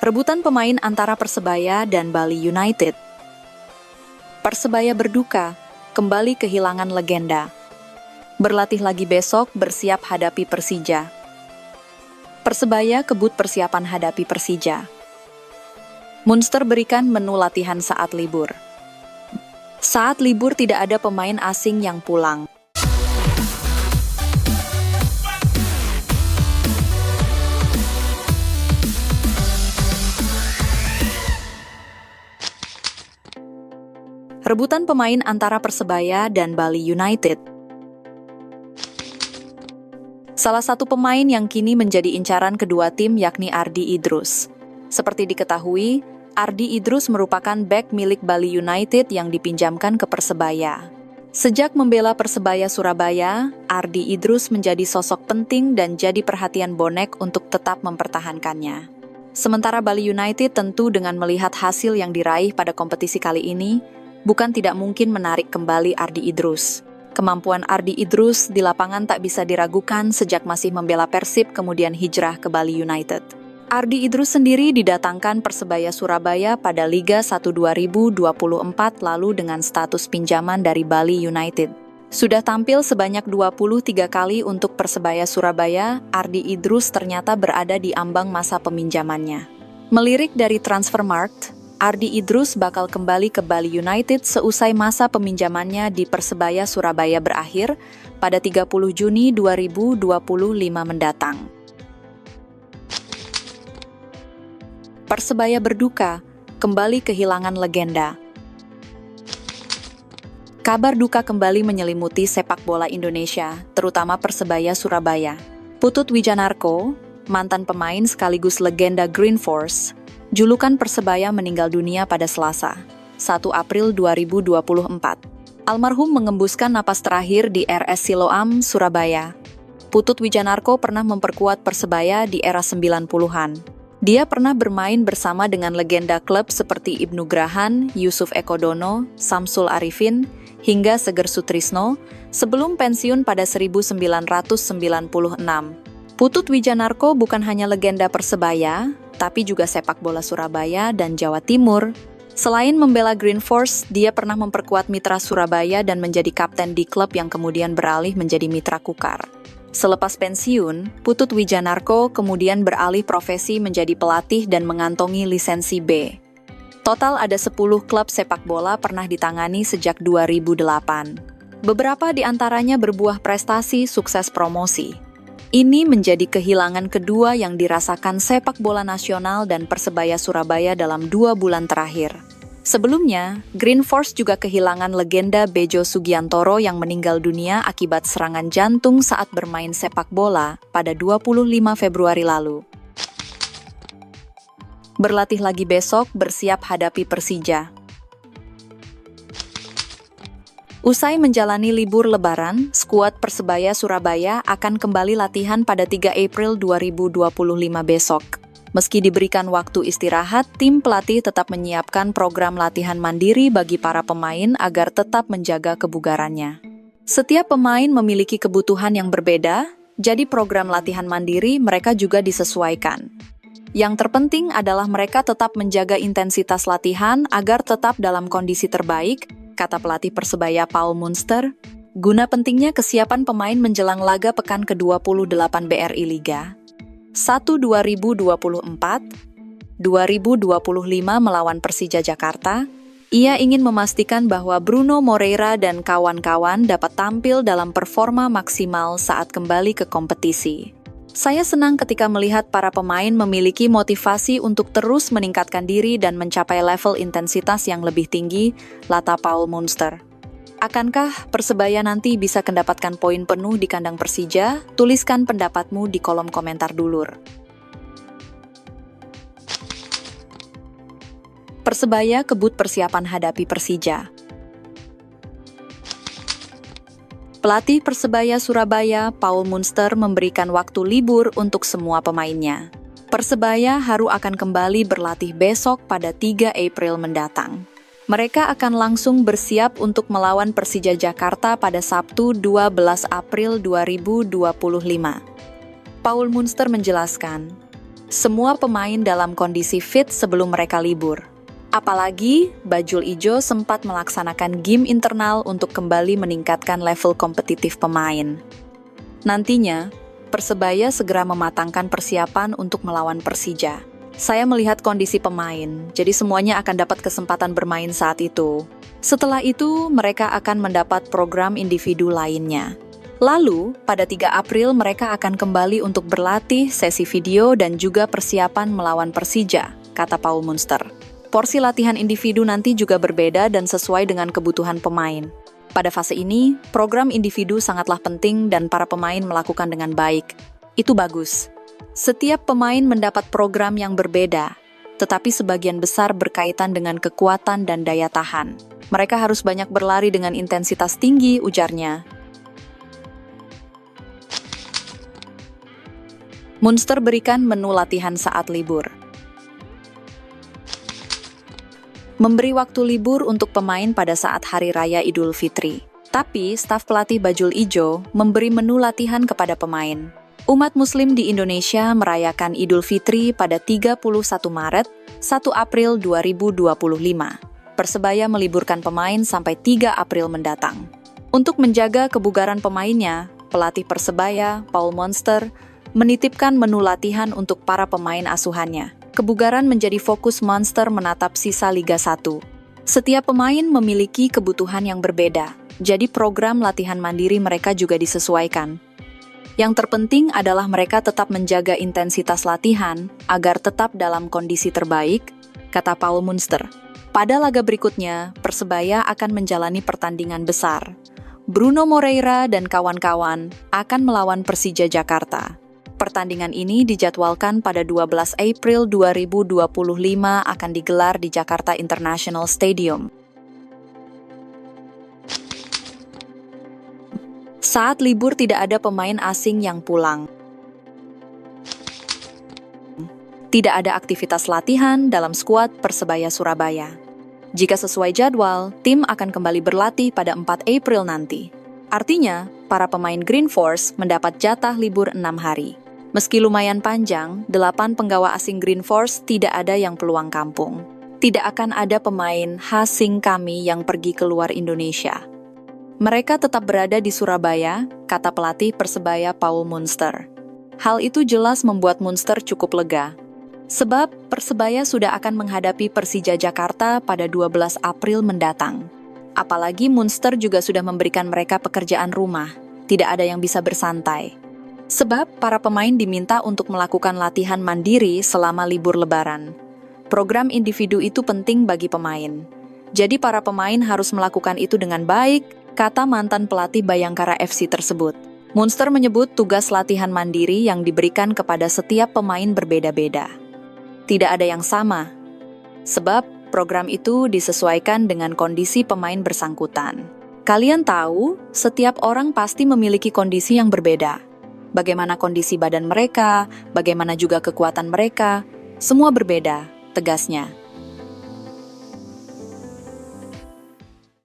Rebutan pemain antara Persebaya dan Bali United. Persebaya berduka, kembali kehilangan legenda. Berlatih lagi besok, bersiap hadapi Persija. Persebaya kebut persiapan hadapi Persija. Munster berikan menu latihan saat libur. Saat libur tidak ada pemain asing yang pulang. Rebutan pemain antara Persebaya dan Bali United. Salah satu pemain yang kini menjadi incaran kedua tim yakni Ardi Idrus. Seperti diketahui, Ardi Idrus merupakan bek milik Bali United yang dipinjamkan ke Persebaya. Sejak membela Persebaya Surabaya, Ardi Idrus menjadi sosok penting dan jadi perhatian bonek untuk tetap mempertahankannya. Sementara Bali United tentu dengan melihat hasil yang diraih pada kompetisi kali ini, bukan tidak mungkin menarik kembali Ardi Idrus. Kemampuan Ardi Idrus di lapangan tak bisa diragukan sejak masih membela Persib kemudian hijrah ke Bali United. Ardi Idrus sendiri didatangkan Persebaya Surabaya pada Liga 1 2024 lalu dengan status pinjaman dari Bali United. Sudah tampil sebanyak 23 kali untuk Persebaya Surabaya, Ardi Idrus ternyata berada di ambang masa peminjamannya. Melirik dari Transfermarkt, Ardi Idrus bakal kembali ke Bali United seusai masa peminjamannya di Persebaya Surabaya berakhir pada 30 Juni 2025 mendatang. Persebaya berduka, kembali kehilangan legenda. Kabar duka kembali menyelimuti sepak bola Indonesia, terutama Persebaya Surabaya. Putut Wijanarko, mantan pemain sekaligus legenda Green Force, julukan Persebaya meninggal dunia pada Selasa, 1 April 2024. Almarhum mengembuskan napas terakhir di RS Siloam, Surabaya. Putut Wijanarko pernah memperkuat Persebaya di era 90-an. Dia pernah bermain bersama dengan legenda klub seperti Ibnu Grahan, Yusuf Ekodono, Samsul Arifin, hingga Seger Sutrisno, sebelum pensiun pada 1996. Putut Wijanarko bukan hanya legenda Persebaya, tapi juga sepak bola Surabaya dan Jawa Timur. Selain membela Green Force, dia pernah memperkuat mitra Surabaya dan menjadi kapten di klub yang kemudian beralih menjadi mitra Kukar. Selepas pensiun, Putut Wijanarko kemudian beralih profesi menjadi pelatih dan mengantongi lisensi B. Total ada 10 klub sepak bola pernah ditangani sejak 2008. Beberapa di antaranya berbuah prestasi sukses promosi. Ini menjadi kehilangan kedua yang dirasakan sepak bola nasional dan Persebaya Surabaya dalam 2 bulan terakhir. Sebelumnya, Green Force juga kehilangan legenda Bejo Sugiantoro yang meninggal dunia akibat serangan jantung saat bermain sepak bola pada 25 Februari lalu. Berlatih lagi besok, bersiap hadapi Persija. Usai menjalani libur lebaran, skuad Persebaya Surabaya akan kembali latihan pada 3 April 2025 besok. Meski diberikan waktu istirahat, tim pelatih tetap menyiapkan program latihan mandiri bagi para pemain agar tetap menjaga kebugarannya. Setiap pemain memiliki kebutuhan yang berbeda, jadi program latihan mandiri mereka juga disesuaikan. Yang terpenting adalah mereka tetap menjaga intensitas latihan agar tetap dalam kondisi terbaik, kata pelatih Persebaya Paul Munster, guna pentingnya kesiapan pemain menjelang laga pekan ke-28 BRI Liga 1 2024, 2025 melawan Persija Jakarta. Ia ingin memastikan bahwa Bruno Moreira dan kawan-kawan dapat tampil dalam performa maksimal saat kembali ke kompetisi. Saya senang ketika melihat para pemain memiliki motivasi untuk terus meningkatkan diri dan mencapai level intensitas yang lebih tinggi, lata Paul Munster. Akankah Persebaya nanti bisa mendapatkan poin penuh di kandang Persija? Tuliskan pendapatmu di kolom komentar dulur. Persebaya kebut persiapan hadapi Persija. Pelatih Persebaya Surabaya, Paul Munster memberikan waktu libur untuk semua pemainnya. Persebaya haru akan kembali berlatih besok pada 3 April mendatang. Mereka akan langsung bersiap untuk melawan Persija Jakarta pada Sabtu 12 April 2025. Paul Munster menjelaskan, Semua pemain dalam kondisi fit sebelum mereka libur. Apalagi, Bajul Ijo sempat melaksanakan game internal untuk kembali meningkatkan level kompetitif pemain. Nantinya, Persebaya segera mematangkan persiapan untuk melawan Persija. Saya melihat kondisi pemain, jadi semuanya akan dapat kesempatan bermain saat itu. Setelah itu, mereka akan mendapat program individu lainnya. Lalu, pada 3 April mereka akan kembali untuk berlatih, sesi video, dan juga persiapan melawan Persija, kata Paul Munster. Porsi latihan individu nanti juga berbeda dan sesuai dengan kebutuhan pemain. Pada fase ini, program individu sangatlah penting dan para pemain melakukan dengan baik. Itu bagus. Setiap pemain mendapat program yang berbeda, tetapi sebagian besar berkaitan dengan kekuatan dan daya tahan. Mereka harus banyak berlari dengan intensitas tinggi, ujarnya. Munster berikan menu latihan saat libur. Memberi waktu libur untuk pemain pada saat Hari Raya Idul Fitri. Tapi, staf pelatih Bajul Ijo memberi menu latihan kepada pemain. Umat Muslim di Indonesia merayakan Idul Fitri pada 31 Maret, 1 April 2025. Persebaya meliburkan pemain sampai 3 April mendatang. Untuk menjaga kebugaran pemainnya, pelatih Persebaya, Paul Munster, menitipkan menu latihan untuk para pemain asuhannya. Kebugaran menjadi fokus Munster menatap sisa Liga 1. Setiap pemain memiliki kebutuhan yang berbeda, jadi program latihan mandiri mereka juga disesuaikan. Yang terpenting adalah mereka tetap menjaga intensitas latihan agar tetap dalam kondisi terbaik, kata Paul Munster. Pada laga berikutnya, Persebaya akan menjalani pertandingan besar. Bruno Moreira dan kawan-kawan akan melawan Persija Jakarta. Pertandingan ini dijadwalkan pada 12 April 2025 akan digelar di Jakarta International Stadium. Saat libur tidak ada pemain asing yang pulang. Tidak ada aktivitas latihan dalam skuad Persebaya Surabaya. Jika sesuai jadwal, tim akan kembali berlatih pada 4 April nanti. Artinya, para pemain Green Force mendapat jatah libur 6 hari. Meski lumayan panjang, 8 penggawa asing Green Force tidak ada yang peluang kampung. Tidak akan ada pemain asing kami yang pergi keluar Indonesia. Mereka tetap berada di Surabaya, kata pelatih Persebaya Paul Munster. Hal itu jelas membuat Munster cukup lega. Sebab Persebaya sudah akan menghadapi Persija Jakarta pada 12 April mendatang. Apalagi Munster juga sudah memberikan mereka pekerjaan rumah. Tidak ada yang bisa bersantai. Sebab para pemain diminta untuk melakukan latihan mandiri selama libur Lebaran. Program individu itu penting bagi pemain. Jadi para pemain harus melakukan itu dengan baik, kata mantan pelatih Bayangkara FC tersebut. Munster menyebut tugas latihan mandiri yang diberikan kepada setiap pemain berbeda-beda. Tidak ada yang sama. Sebab program itu disesuaikan dengan kondisi pemain bersangkutan. Kalian tahu, setiap orang pasti memiliki kondisi yang berbeda. Bagaimana kondisi badan mereka, bagaimana juga kekuatan mereka, semua berbeda, tegasnya.